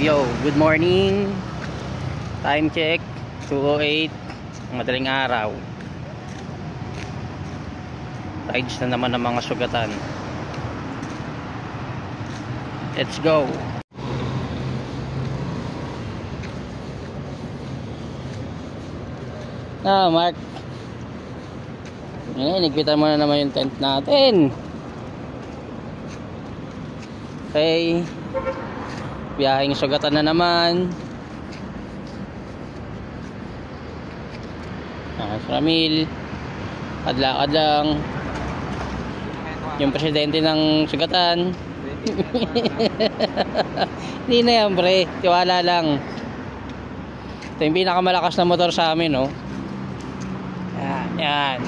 Yo, good morning. Time check 2:08, madaling araw. Rides na naman ng mga sugatan. Let's go. Mark, nigpitan mo na naman yung tent natin. Okay, biyaheng sugatan na naman. Ramil, adlakad lang. Yung presidente ng sugatan. Hindi na yan, pre, tiwala lang. Ito yung pinakamalakas na motor sa amin, no? Yan.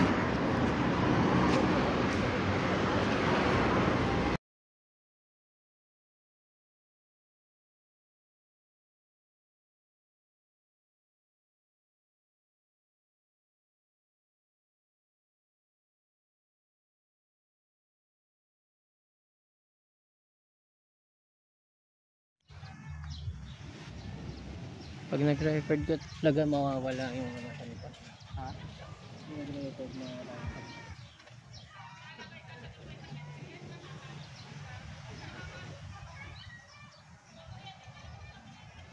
Pag nag-record ko talaga mawawala yung ano kanita. Ha? Yung nag-record mawawala.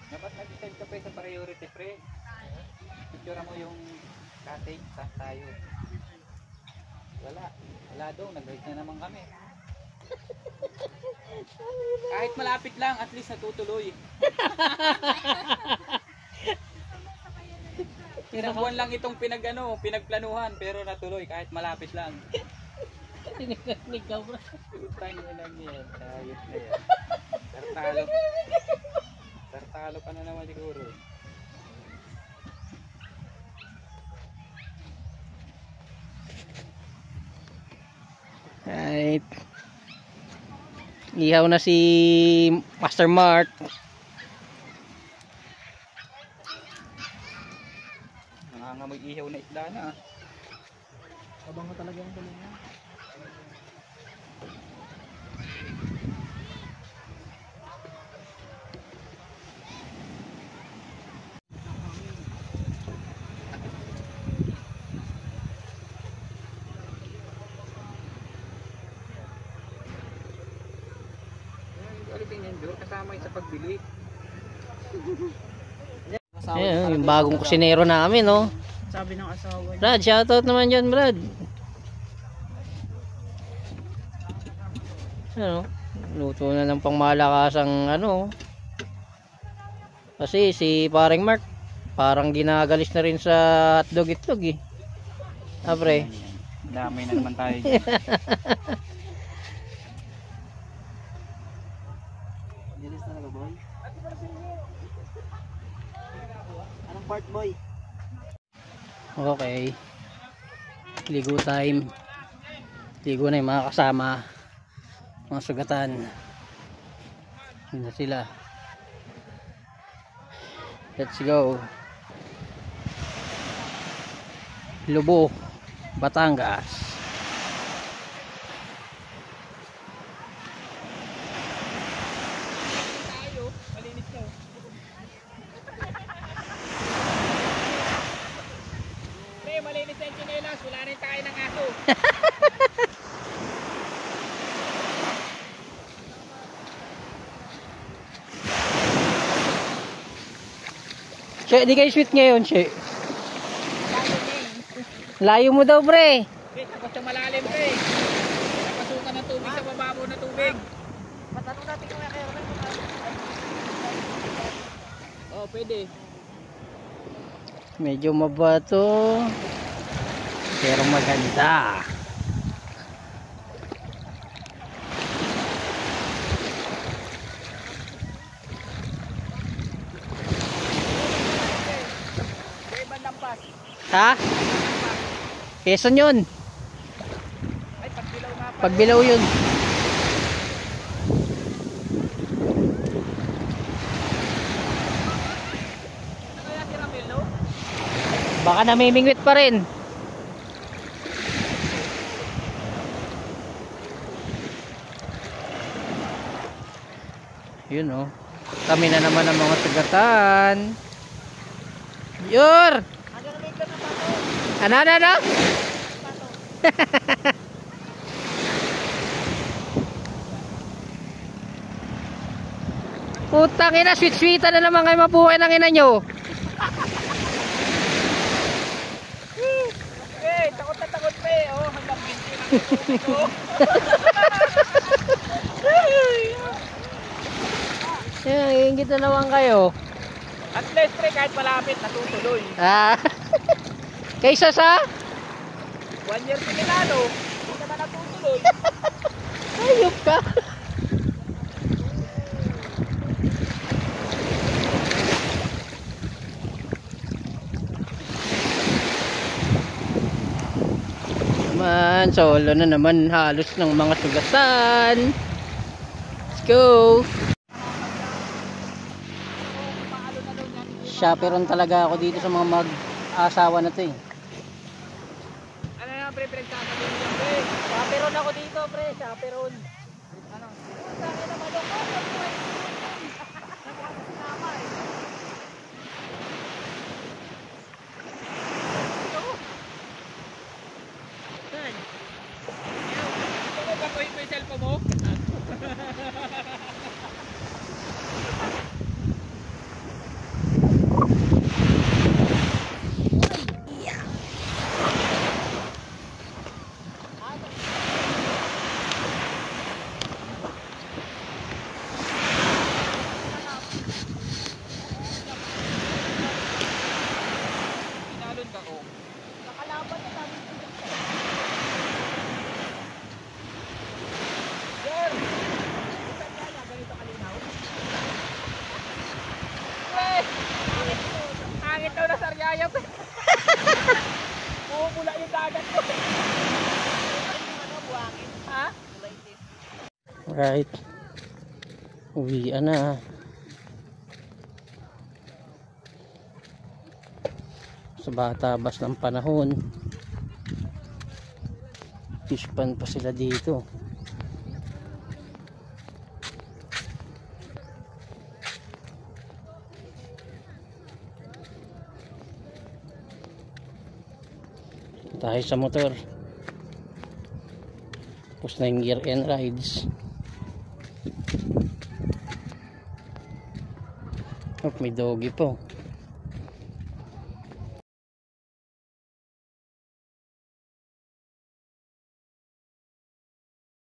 Dapat nag-decide ka pre sa priority pre. Picture mo yung cutting sa tayo. Wala daw, nag-ride na naman kami. Kahit malapit lang, at least natutuloy. Isang buwan lang itong pinagplanuhan, pero natuloy kahit malapit lang. Tinignan ka bro. Utang mo lang yan, ayos na yan. Tartalo ka na naman siguro. Right. Ihaw na si Master Mark. Nangangamoy ihaw na isda na. Abang ka talaga yung tulingan. Kasama yung sa pagbili. Ayan, yung bagong kusinero namin, no? Sabi ng asawa niya. Brad, shoutout naman dyan, Brad. Ano, luto na ng pangmalakasang ano. Kasi si paring Mark parang ginagalis na rin sa hotdog itlog eh. Pre. Damay na naman tayo dyan. Dilis talaga boy. Anong part boy? Okay. Ligo time. Ligo na yung mga kasama. Mga sugatan. Yun na sila. Let's go. Lubo, Batangas. Malinis na yung chinelas, wala na yung tayo ng aso. Che, di kayo sweet ngayon, Che. Layo mo daw, pre. Tapos yung malalim, pre. Napasukan ng tubig sa bababaw na tubig. Matanong natin kung kaya rin. Oh, pwede. Medyo mabato. Pero maganda. Ha? Quezon yun. Ay, pagbilaw nga pa. Pagbilaw yun. Baka namimingwit pa rin. Yun oh. Kami na naman ang mga sugatan. Yor! Ano? Putang ina, sweet-sweetan na naman kayo mabuhay ng ina nyo. Eh, takot na takot pa eh. Oh, hanggang 20 ko. Ingit na naman kayo. At least pre, kahit malapit, natutuloy. Kaysa sa? 1 year pinilalo, hindi naman natutuloy. Ayop ka. Naman, solo na naman halos ng mga sugatan. Let's go. Chaperon talaga ako dito sa mga mag-asawa na to eh. Ano na pre, pinagsasabi mo pre? Chaperon ako dito pre, chaperon. Ano? Sabi na maloko. Baguhin mo yung cellphone mo? Pinalon ka ko. Nakalaban na namin. Sir! Saan kaya ganito kalinaw? Pre! Hangit daw na saryaya pre! Bumula yung dagat ko! Ano, buhangin? Ha? Right. Uwian na. Sa batabas ng panahon. Fish pan pa sila dito. Tayo sa motor. Tapos na yung gear and rides. Oh, may doggy po.